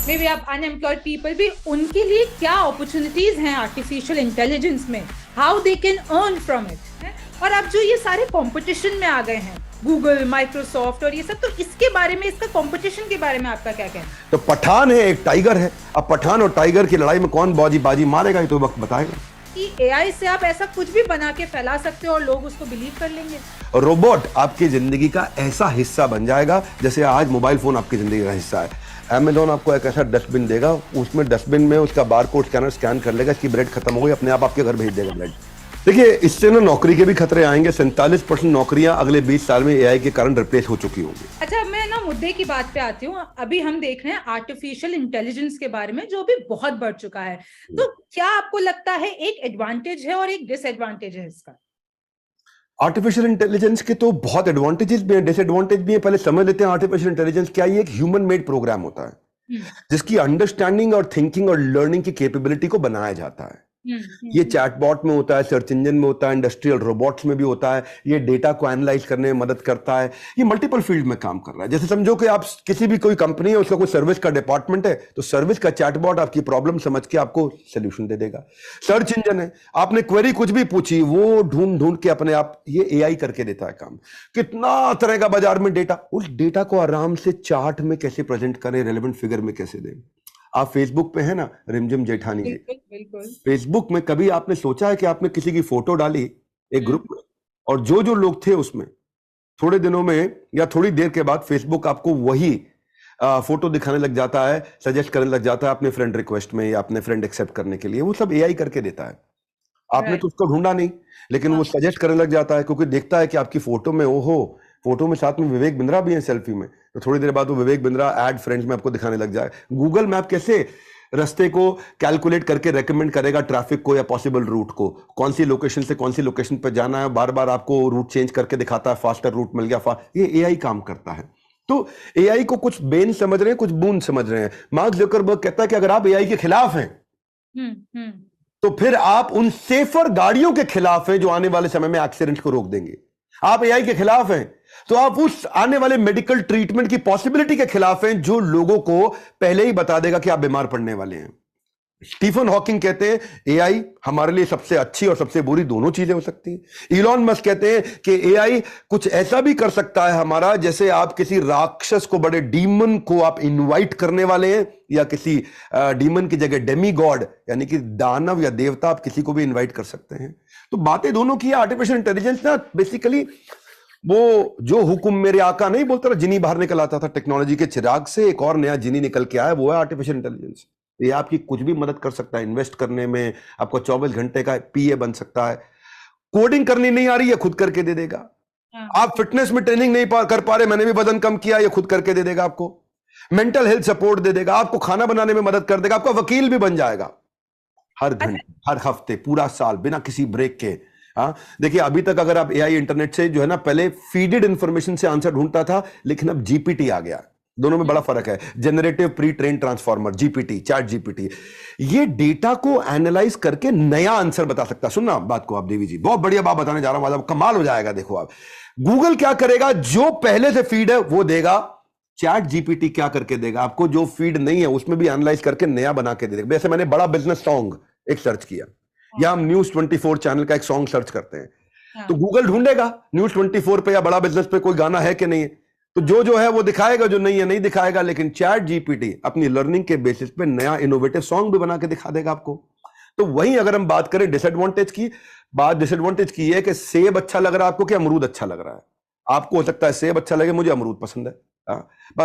May be आप unemployed people भी, उनके लिए क्या अपॉर्चुनिटीज हैं आर्टिफिशियल इंटेलिजेंस में, how they can earn from it. और अब जो ये सारे कंपटीशन में आ गए हैं, गूगल, माइक्रोसॉफ्ट और ये सब, तो इसके बारे में, इसका कंपटीशन के बारे में आपका क्या कहना है? तो पठान है, एक टाइगर है। अब पठान और टाइगर की लड़ाई में कौन बाजी मारेगा, ये तो वक्त बताएगा। कि एआई से आप ऐसा कुछ भी बना के फैला सकते हो और लोग उसको बिलीव कर लेंगे। रोबोट आपकी जिंदगी का ऐसा हिस्सा बन जाएगा जैसे आज मोबाइल फोन आपकी जिंदगी का हिस्सा है। अमेज़न आपको एक ऐसा डस्टबिन देगा, उसमें डस्टबिन में उसका बारकोड स्कैनर स्कैन कर लेगा, इसकी ब्रेड खत्म हो गई, अपने आप आपके घर भेज देगा ब्रेड। देखिए, इससे ना नौकरी के भी खतरे आएंगे। 47% नौकरियां अगले 20 साल में एआई के कारण रिप्लेस हो चुकी होंगी। अच्छा, मैं ना मुद्दे की बात पे आती हूँ। अभी हम देख रहे हैं आर्टिफिशियल इंटेलिजेंस के बारे में, जो भी बहुत बढ़ चुका है। तो क्या आपको लगता है एक एडवांटेज है और एक डिसएडवांटेज है इसका? आर्टिफिशियल इंटेलिजेंस के तो बहुत एडवांटेजेस भी हैं, डिसएडवांटेज भी हैं। पहले समझ लेते हैं आर्टिफिशियल इंटेलिजेंस क्या है। ये एक ह्यूमन मेड प्रोग्राम होता है जिसकी अंडरस्टैंडिंग और थिंकिंग और लर्निंग की कैपेबिलिटी को बनाया जाता है। ये चैटबॉट में होता है, सर्च इंजन में होता है, इंडस्ट्रियल रोबोट्स में भी होता है। ये डेटा को एनालाइज करने में मदद करता है। ये मल्टीपल फील्ड में काम कर रहा है। जैसे समझो कि आप किसी भी कोई कंपनी है, उसका कोई सर्विस का डिपार्टमेंट है, तो सर्विस का चैटबॉट आपकी प्रॉब्लम समझ के आपको सोल्यूशन दे देगा। सर्च इंजन है, आपने क्वेरी कुछ भी पूछी, वो ढूंढ ढूंढ के अपने आप ये एआई करके देता है काम। कितना तरह का बाजार में डेटा, उस डेटा को आराम से चार्ट में कैसे प्रेजेंट करें, रेलेवेंट फिगर में कैसे दें। आप फेसबुक पे है ना, रिमझिम जेठानी जी, बिल्कुल। फेसबुक में कभी आपने सोचा है कि आपने किसी की फोटो डाली एक ग्रुप में, और जो जो लोग थे उसमें थोड़े दिनों में या थोड़ी देर के बाद फेसबुक आपको वही फोटो दिखाने लग जाता है, सजेस्ट करने लग जाता है अपने फ्रेंड रिक्वेस्ट में या अपने फ्रेंड एक्सेप्ट करने के लिए। वो सब एआई करके देता है। आपने तो उसको ढूंढा नहीं, लेकिन वो सजेस्ट करने लग जाता है क्योंकि देखता है कि आपकी फोटो में, ओहो, फोटो में साथ में विवेक बिंद्रा भी है सेल्फी में, तो थोड़ी देर बाद वो विवेक बिंद्रा ऐड फ्रेंड्स में आपको दिखाने लग जाए। गूगल मैप कैसे रास्ते को कैलकुलेट करके रेकमेंड करेगा, ट्रैफिक को या पॉसिबल रूट को, कौन सी लोकेशन से कौन सी लोकेशन पर जाना है, बार बार आपको रूट चेंज करके दिखाता है, फास्टर रूट मिल गया, ये एआई काम करता है। तो एआई को कुछ बेन समझ रहे हैं, कुछ बूंद समझ रहे हैं। मार्क ज़करबर्ग कहता है कि अगर आप एआई के खिलाफ हैं तो फिर आप उन सेफर गाड़ियों के खिलाफ हैं जो आने वाले समय में एक्सीडेंट को रोक देंगे। आप एआई के खिलाफ हैं तो आप उस आने वाले मेडिकल ट्रीटमेंट की पॉसिबिलिटी के खिलाफ हैं जो लोगों को पहले ही बता देगा कि आप बीमार पड़ने वाले हैं। स्टीफन हॉकिंग कहते हैं एआई हमारे लिए सबसे अच्छी और सबसे बुरी दोनों चीजें हो सकती हैं। इलॉन मस्क कहते हैं कि एआई कुछ ऐसा भी कर सकता है हमारा, जैसे आप किसी राक्षस को, बड़े डीमन को आप इनवाइट करने वाले हैं, या किसी डीमन की जगह डेमी गॉड यानी कि दानव या देवता, आप किसी को भी इनवाइट कर सकते हैं। तो बातें दोनों की। आर्टिफिशियल इंटेलिजेंस ना बेसिकली वो जो हुक्म मेरे आका नहीं बोलता, जिनी बाहर निकल आता था टेक्नोलॉजी के चिराग से, एक और नया जिनी निकल के आया, वो है आर्टिफिशियल इंटेलिजेंस। ये आपकी कुछ भी मदद कर सकता है इन्वेस्ट करने में, आपको 24 घंटे का पीए बन सकता है। कोडिंग करनी नहीं आ रही है, खुद करके दे देगा। आप फिटनेस में ट्रेनिंग नहीं कर पा रहे, मैंने भी वजन कम किया, ये खुद करके दे देगा आपको। मेंटल हेल्थ सपोर्ट दे देगा, आपको खाना बनाने में मदद कर देगा, आपका वकील भी बन जाएगा हर घंटे, हर हफ्ते, पूरा साल, बिना किसी ब्रेक के। हाँ, देखिए अभी तक अगर आप एआई इंटरनेट से जो है ना, पहले फीडेड इंफॉर्मेशन से आंसर ढूंढता था, लेकिन अब जीपीटी आ गया। दोनों में बड़ा फर्क है। Generative pre train transformer, GPT, chat GPT, ये डेटा को एनालाइज करके नया आंसर बता सकता है। सुनना बात को आप, देवी जी, बहुत बढ़िया बात बताने जा रहा हूं, कमाल हो जाएगा। देखो आप, गूगल क्या करेगा, जो पहले से फीड है वो देगा। चैट जीपीटी क्या करके देगा आपको, जो फीड नहीं है उसमें भी एनालाइज करके नया बना के दे देगा। जैसे मैंने बड़ा बिजनेस सॉन्ग एक सर्च किया, या हम न्यूज 24 चैनल का एक सॉन्ग सर्च करते हैं, तो गूगल ढूंढेगा न्यूज 24 पे या बड़ा बिजनेस पे कोई गाना है कि नहीं है, तो जो है वो दिखाएगा, जो नहीं है नहीं दिखाएगा। लेकिन चैट जीपीटी अपनी लर्निंग के बेसिस पे नया इनोवेटिव सॉन्ग भी बना के दिखा देगा आपको। तो वहीं अगर हम बात करें डिसएडवांटेज की, बात डिसएडवांटेज की है कि सेब अच्छा लग रहा है आपको कि अमरूद अच्छा लग रहा है। आपको हो सकता है सेब अच्छा लगे, मुझे अमरूद पसंद है।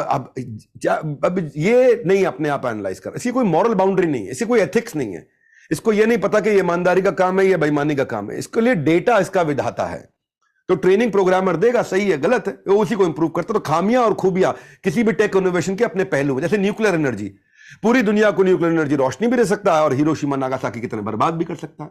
अब ये नहीं अपने आप एनालाइज कर, इसकी कोई मॉरल बाउंड्री नहीं है, इसकी कोई एथिक्स नहीं है। इसको ये नहीं पता कि ये ईमानदारी का काम है या बेईमानी का काम है। इसके लिए डेटा इसका विधाता है। तो ट्रेनिंग प्रोग्रामर देगा, सही है गलत है, वो उसी को इंप्रूव करता है। तो खामियां और खूबियां किसी भी टेक इनोवेशन के अपने पहलू, जैसे न्यूक्लियर एनर्जी, पूरी दुनिया को न्यूक्लियर एनर्जी रोशनी भी दे सकता है और हिरोशिमा नागासाकी की तरह बर्बाद भी कर सकता है।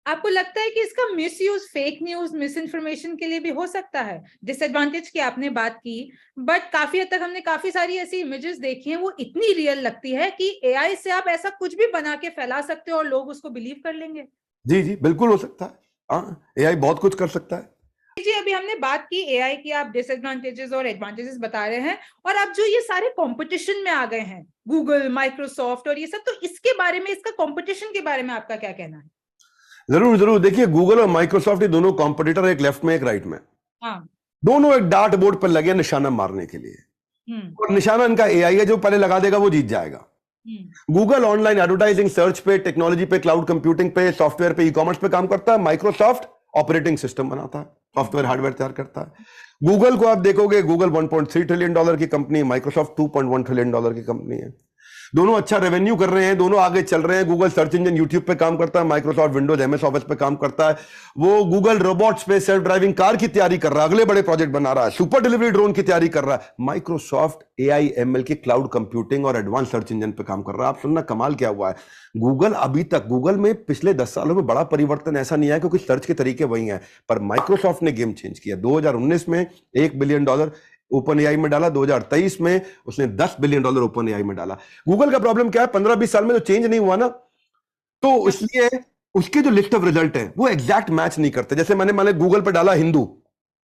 आपको लगता है कि इसका misuse fake news, miss information के लिए भी हो सकता है? डिसएडवांटेज की आपने बात की, बट काफी हद तक हमने काफी सारी ऐसी इमेजेस देखी हैं, वो इतनी रियल लगती है कि एआई से आप ऐसा कुछ भी बना के फैला सकते हो और लोग उसको बिलीव कर लेंगे। जी जी, बिल्कुल हो सकता है। हाँ, एआई बहुत कुछ कर सकता है। जी अभी हमने बात की एआई की, आप डिसएडवांटेजेस और एडवांटेजेस बता रहे हैं, और अब जो ये सारे कंपटीशन में आ गए हैं, गूगल, माइक्रोसॉफ्ट और ये सब, तो इसके बारे में, इसका कंपटीशन के बारे में आपका क्या कहना है? जरूर जरूर, देखिए गूगल और माइक्रोसॉफ्ट ये दोनों कॉम्पिटिटर, एक लेफ्ट में एक राइट में, हाँ। दोनों एक डार्ट बोर्ड पर लगे निशाना मारने के लिए। और निशाना इनका एआई है, जो पहले लगा देगा वो जीत जाएगा। गूगल ऑनलाइन एडवर्टाइजिंग, सर्च पे, टेक्नोलॉजी पे, क्लाउड कंप्यूटिंग पे, सॉफ्टवेयर पे, ई कॉमर्स पे काम करता है। माइक्रोसॉफ्ट ऑपरेटिंग सिस्टम बनाता है, सॉफ्टवेयर हार्डवेयर तैयार करता है। गूगल को आप देखोगे, गूगल $1.3 ट्रिलियन की कंपनी है, माइक्रोसॉफ्ट $2.1 ट्रिलियन की कंपनी है। दोनों अच्छा रेवेन्यू कर रहे हैं, दोनों आगे चल रहे हैं। गूगल सर्च इंजन यूट्यूब पे काम करता है, माइक्रोसॉफ्ट विंडोज एमएस ऑफिस पे काम करता है। वो गूगल रोबोट्स पे, सेल्फ ड्राइविंग कार की तैयारी कर रहा है, अगले बड़े प्रोजेक्ट बना रहा है। सुपर डिलीवरी ड्रोन की तैयारी कर रहा है। माइक्रोसॉफ्ट एआई एमएल की क्लाउड कंप्यूटिंग और एडवांस सर्च इंजन पे काम कर रहा है। आप सुनना कमाल क्या हुआ है, गूगल अभी तक, गूगल में पिछले 10 सालों में बड़ा परिवर्तन ऐसा नहीं आया, क्योंकि सर्च के तरीके वही हैं, पर माइक्रोसॉफ्ट ने गेम चेंज किया। 2019 में $1 बिलियन ओपन एआई में डाला, 2023 में उसने $10 बिलियन ओपन एआई में डाला। गूगल का प्रॉब्लम क्या है, 15-20 साल में तो चेंज नहीं हुआ ना, तो इसलिए उसके जो लिस्ट ऑफ रिजल्ट है वो एग्जैक्ट मैच नहीं करते। जैसे मैंने गूगल पर डाला हिंदू,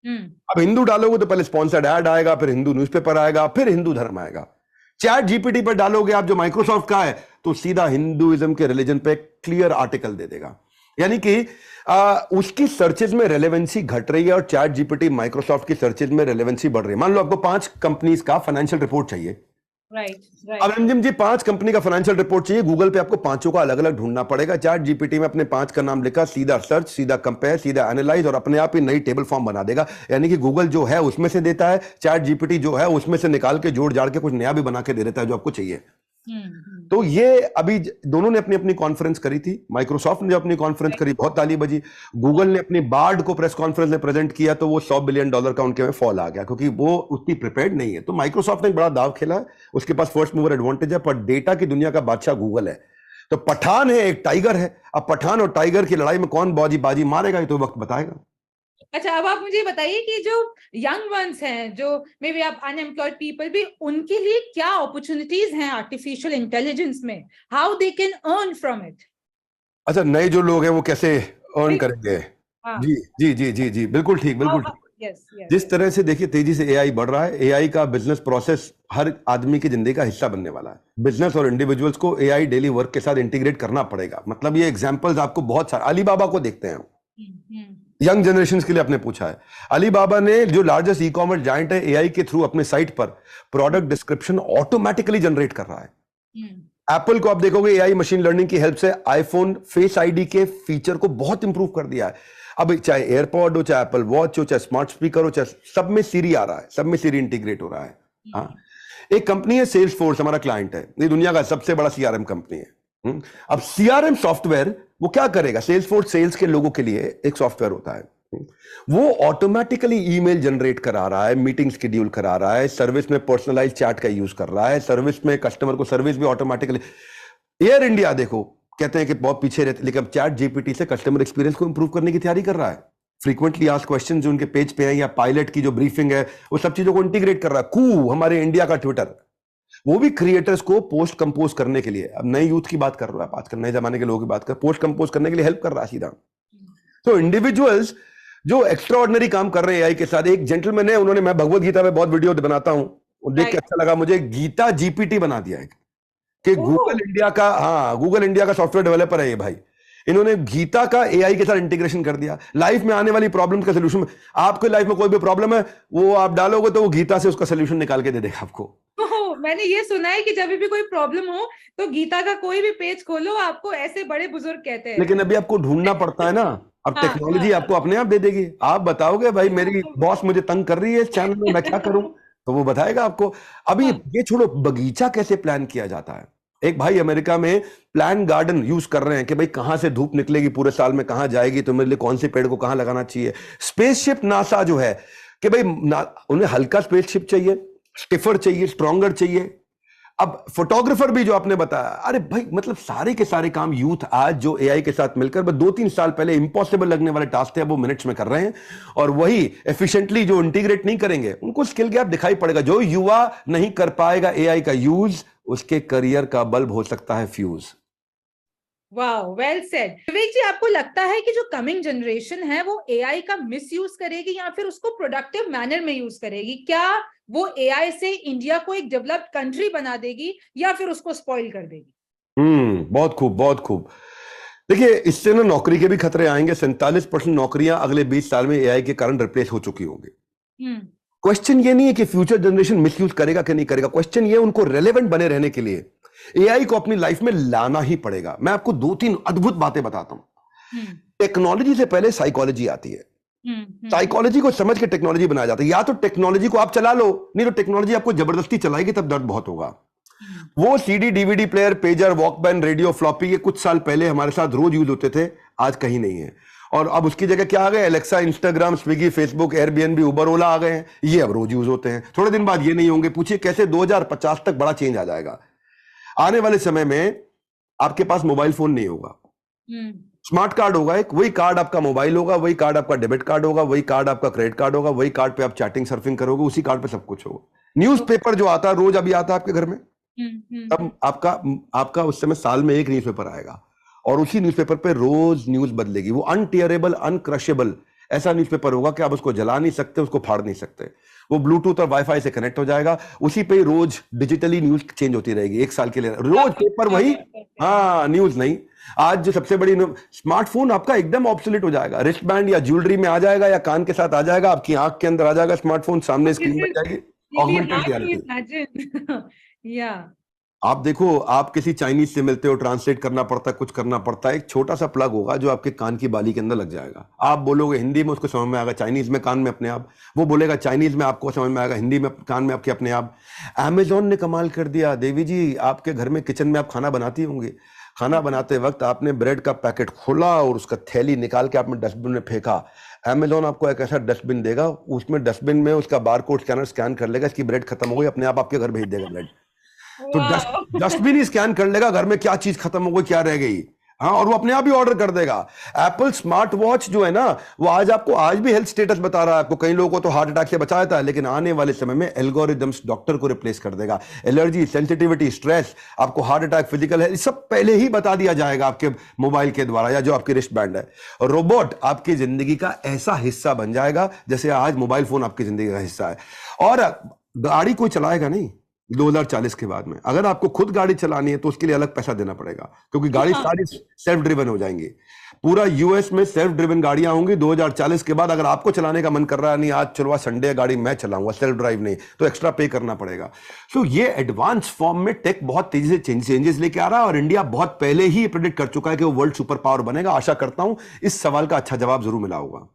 अब हिंदू डालोगे तो पहले स्पॉन्सर्ड ऐड आएगा, फिर हिंदू न्यूज़पेपर आएगा, फिर हिंदू धर्म आएगा। चैट जीपीटी पर डालोगे आप, जो माइक्रोसॉफ्ट का है, तो सीधा हिंदुइज्म के रिलीजन पे क्लियर आर्टिकल दे देगा। यानी कि उसकी सर्चेज में रेलेवेंसी घट रही है और चैट जीपीटी, माइक्रोसॉफ्ट की सर्चेज में रेलेवेंसी बढ़ रही है। मान लो आपको 5 कंपनीज का फाइनेंशियल रिपोर्ट चाहिए, राइट। अब अंजिम जी 5 कंपनी का फाइनेंशियल रिपोर्ट चाहिए, गूगल पे आपको 5 का अलग अलग ढूंढना पड़ेगा। चैट जीपीटी में अपने 5 का नाम लिखा, सीधा सर्च, सीधा कंपेयर, सीधा एनालाइज, और अपने आप ही नई टेबल फॉर्म बना देगा। यानी कि गूगल जो है उसमें से देता है, चैट जीपीटी जो है उसमें से निकाल के जोड़ जाड़ के कुछ नया भी बना के दे देता है जो आपको चाहिए। तो ये अभी दोनों ने अपनी अपनी कॉन्फ्रेंस करी थी। माइक्रोसॉफ्ट ने जो अपनी कॉन्फ्रेंस करी, बहुत ताली बजी। गूगल ने अपनी बार्ड को प्रेस कॉन्फ्रेंस में प्रेजेंट किया, तो वो $100 बिलियन का उनके में फॉल आ गया, क्योंकि वो उतनी प्रिपेयर्ड नहीं है। तो माइक्रोसॉफ्ट ने एक बड़ा दाव खेला है, उसके पास फर्स्ट मूवर एडवांटेज है, पर डेटा की दुनिया का बादशाह गूगल है। तो पठान है, एक टाइगर है। अब पठान और टाइगर की लड़ाई में कौन बाजी मारेगा, ये तो वक्त बताएगा। अच्छा, अब आप मुझे बताइए कि जो यंग वंस हैं, जो मे बी आप अनएम्प्लॉयड पीपल भी, उनके लिए क्या अपॉर्चुनिटीज हैं आर्टिफिशियल इंटेलिजेंस में? How they can earn from it? अच्छा, नए जो लोग हैं वो कैसे अर्न करेंगे? हाँ। जी जी जी जी जी, बिल्कुल ठीक, बिल्कुल ठीक। यस, जिस तरह से देखिए तेजी से एआई बढ़ रहा है, एआई का बिजनेस प्रोसेस हर आदमी की जिंदगी का हिस्सा बनने वाला है। बिजनेस और इंडिविजुअल्स को एआई डेली वर्क के साथ इंटीग्रेट करना पड़ेगा। मतलब ये एग्जांपल्स आपको बहुत सारे, अलीबाबा को देखते हैं, यंग जनरेशन के लिए आपने पूछा है। अलीबाबा ने, जो लार्जेस्ट ई कॉमर्स जायंट है, एआई के थ्रू अपने साइट पर प्रोडक्ट डिस्क्रिप्शन ऑटोमेटिकली जनरेट कर रहा है। एप्पल को आप देखोगे, एआई मशीन लर्निंग की हेल्प से आईफोन फेस आईडी के फीचर को बहुत इंप्रूव कर दिया है। अब चाहे एयरपॉड हो, चाहे एप्पल वॉच हो, चाहे स्मार्ट स्पीकर हो, चाहे सब में सीरी आ रहा है, सब में सीरी इंटीग्रेट हो रहा है। हाँ, एक कंपनी है सेल्स फोर्स, हमारा क्लाइंट है, ये दुनिया का सबसे बड़ा सीआरएम कंपनी है। अब सीआरएम सॉफ्टवेयर वो क्या करेगा, सेल्स फोर्स सेल्स के लोगों के लिए एक सॉफ्टवेयर होता है, वो ऑटोमेटिकली ईमेल जनरेट करा रहा है, मीटिंग शेड्यूल करा रहा है, सर्विस में पर्सनलाइज चैट का यूज कर रहा है, सर्विस में कस्टमर को सर्विस भी ऑटोमेटिकली। एयर इंडिया देखो, कहते हैं कि बहुत पीछे रहते, लेकिन अब चैट जीपीटी से कस्टमर एक्सपीरियंस को इंप्रूव करने की तैयारी कर रहा है। फ्रीक्वेंटली आस्क्ड क्वेश्चन जो उनके पेज पे है, या पायलट की जो ब्रीफिंग है, वो सब चीजों को इंटीग्रेट कर रहा है। कू, हमारे इंडिया का ट्विटर, वो भी क्रिएटर्स को पोस्ट कंपोज करने के लिए, अब नए यूथ की बात कर रहा है, आजकल नए जमाने के लोगों की बात कर, पोस्ट कंपोज करने के लिए हेल्प कर रहा है सीधा। तो इंडिविजुअल्स जो एक्स्ट्रा ऑर्डिनरी काम कर रहे हैं एआई के साथ, एक जेंटलमैन है, उन्होंने, मैं भगवत गीता में बहुत वीडियो बनाता हूं, देख के अच्छा लगा मुझे, गीता जीपीटी बना दिया है कि गूगल इंडिया का, हाँ, गूगल इंडिया का सॉफ्टवेयर डेवलपर है ये भाई। इन्होंने गीता का एआई के साथ इंटीग्रेशन कर दिया। लाइफ में आने वाली प्रॉब्लम का सोल्यूशन, आपके लाइफ में कोई भी प्रॉब्लम है, वो आप डालोगे तो वो गीता से उसका सोल्यूशन निकाल के दे देगा आपको। मैंने ये सुना है कि जब भी कोई प्रॉब्लम हो तो गीता का कोई भी पेज खोलो, आपको ऐसे बड़े बुजुर्ग कहते हैं। लेकिन अभी आपको ढूंढना पड़ता है ना, अब टेक्नोलॉजी आपको अपने आप दे देगी। आप बताओगे भाई मेरी बॉस मुझे तंग कर रही है इस चैनल में, मैं क्या करूं, तो वो बताएगा आपको। अभी ये छोड़ो, बगीचा कैसे प्लान किया जाता है। एक भाई अमेरिका में प्लान गार्डन यूज कर रहे हैं कि भाई कहां से धूप निकलेगी पूरे साल में, कहां जाएगी, तो मेरे लिए कौन से पेड़ को कहां लगाना चाहिए। स्पेसशिप नासा जो है कि भाई उन्हें हल्का स्पेसशिप चाहिए, स्टिफर चाहिए, स्ट्रॉन्गर चाहिए। अब फोटोग्राफर भी जो आपने बताया, अरे भाई मतलब सारे के सारे काम यूथ आज जो एआई के साथ मिलकर 2-3 साल पहले इंपॉसिबल लगने वाले टास्क थे, अब वो मिनट्स में कर रहे हैं। और वही एफिशिएंटली जो इंटीग्रेट नहीं करेंगे उनको स्किल गैप दिखाई पड़ेगा। जो युवा नहीं कर पाएगा एआई का यूज, उसके करियर का बल्ब हो सकता है fuse. Wow, well said. Vivek ji, आपको लगता है कि जो कमिंग जनरेशन है वो एआई का मिसयूज करेगी या फिर उसको प्रोडक्टिव मैनर में यूज करेगी? क्या वो एआई से इंडिया को एक डेवलप्ड कंट्री बना देगी या फिर उसको स्पॉइल कर देगी? बहुत खूब, बहुत खूब। देखिए, इससे ना नौकरी के भी खतरे आएंगे। 47% नौकरियां अगले 20 साल में एआई के कारण रिप्लेस हो चुकी होंगी। क्वेश्चन ये नहीं है कि फ्यूचर जनरेशन मिसयूज करेगा कि नहीं करेगा, क्वेश्चन ये उनको रेलेवेंट बने रहने के लिए एआई को अपनी लाइफ में लाना ही पड़ेगा। मैं आपको 2-3 अद्भुत बातें बताता हूं। टेक्नोलॉजी से पहले साइकोलॉजी आती है। साइकोलॉजी को समझ के टेक्नोलॉजी बनाया जाता है। या तो टेक्नोलॉजी को आप चला लो, नहीं तो टेक्नोलॉजी आपको जबरदस्ती चलाएगी, तब दर्द बहुत होगा। वो CD, DVD player, pager, Walkman, radio, floppy, ये कुछ साल पहले हमारे साथ रोज यूज होते थे, आज कहीं नहीं है। और अब उसकी जगह क्या आ गए? Alexa, Instagram, Swiggy, Facebook, Airbnb, Uber, Ola आ गए हैं। ये अब रोज यूज होते हैं। थोड़े दिन बाद ये नहीं होंगे। पूछिए कैसे 2050 तक बड़ा चेंज आ जाएगा। आने वाले समय में आपके पास मोबाइल फोन नहीं होगा, स्मार्ट कार्ड होगा एक। वही कार्ड आपका मोबाइल होगा, वही कार्ड आपका डेबिट कार्ड होगा, वही कार्ड आपका क्रेडिट कार्ड होगा, वही कार्ड पे आप चैटिंग सर्फिंग करोगे, उसी कार्ड पे सब कुछ होगा। न्यूज़पेपर जो आता है रोज, अभी आता है आपके घर में, तब आपका उस समय साल में एक न्यूज़पेपर आएगा और उसी न्यूज़पेपर पे रोज न्यूज बदलेगी। वो अनटियरेबल, अनक्रशेबल ऐसा न्यूज़पेपर होगा कि आप उसको जला नहीं सकते, उसको फाड़ नहीं सकते। वो ब्लूटूथ और वाईफाई से कनेक्ट हो जाएगा, उसी पे रोज डिजिटली न्यूज चेंज होती रहेगी। एक साल के लिए रोज पेपर वही, हाँ, न्यूज नहीं। आज जो सबसे बड़ी, स्मार्टफोन आपका एकदम ऑब्सोलेट हो जाएगा। रिस्ट बैंड या ज्वेलरी में आ जाएगा या कान के साथ आ जाएगा, आपकी आंख के अंदर आ जाएगा स्मार्टफोन, सामने स्क्रीन बन जाएगी, ऑगमेंटेड रियलिटी। या आप देखो, आप किसी चाइनीज से मिलते हो, ट्रांसलेट करना पड़ता है, कुछ करना पड़ता है, एक छोटा सा प्लग होगा जो आपके कान की बाली के अंदर लग जाएगा। आप बोलोगे हिंदी में, उसको समझ में आएगा, चाइनीज में कान में अपने आप। वो बोलेगा चाइनीज में, आपको समझ में आएगा, हिंदी में कान में आपके अपने आप। अमेजोन ने कमाल कर दिया। देवी जी, आपके घर में किचन में आप खाना बनाती होंगी, खाना बनाते वक्त आपने ब्रेड का पैकेट खोला और उसका थैली निकाल के आपने डस्टबिन में फेंका। अमेजोन आपको एक ऐसा डस्टबिन देगा, उसमें डस्टबिन में उसका बारकोड स्कैनर स्कैन कर लेगा, इसकी ब्रेड खत्म हो गई, अपने आप आपके घर भेज देगा ब्रेड। तो डस्टबिन ही स्कैन कर लेगा घर में क्या चीज खत्म हो गई, क्या रह गई। हाँ, और वो अपने आप ही ऑर्डर कर देगा। एप्पल स्मार्ट वॉच जो है ना, वो आज भी हेल्थ स्टेटस बता रहा है आपको। कई लोगों को तो हार्ट अटैक से बचाया था, लेकिन आने वाले समय में एल्गोरिदम्स डॉक्टर को रिप्लेस कर देगा। एलर्जी, सेंसिटिविटी, स्ट्रेस, आपको हार्ट अटैक, फिजिकल हेल्थ, सब पहले ही बता दिया जाएगा आपके मोबाइल के द्वारा या जो आपकी रिस्ट बैंड है। रोबोट आपकी जिंदगी का ऐसा हिस्सा बन जाएगा जैसे आज मोबाइल फोन आपकी जिंदगी का हिस्सा है। और गाड़ी कोई चलाएगा नहीं 2040 के बाद में। अगर आपको खुद गाड़ी चलानी है तो उसके लिए अलग पैसा देना पड़ेगा, क्योंकि गाड़ी सारी सेल्फ ड्रिवन हो जाएंगी। पूरा यूएस में सेल्फ ड्रिवन गाड़ियां होंगी 2040 के बाद। अगर आपको चलाने का मन कर रहा है, नहीं आज चलो संडे गाड़ी मैं चलाऊंगा, सेल्फ ड्राइव नहीं, तो एक्स्ट्रा पे करना पड़ेगा। सो ये एडवांस फॉर्म में टेक बहुत तेजी से चेंजेस लेके आ रहा है और इंडिया बहुत पहले ही प्रेडिक्ट कर चुका है कि वो वर्ल्ड सुपर पावर बनेगा। आशा करता हूं इस सवाल का अच्छा जवाब जरूर मिला होगा।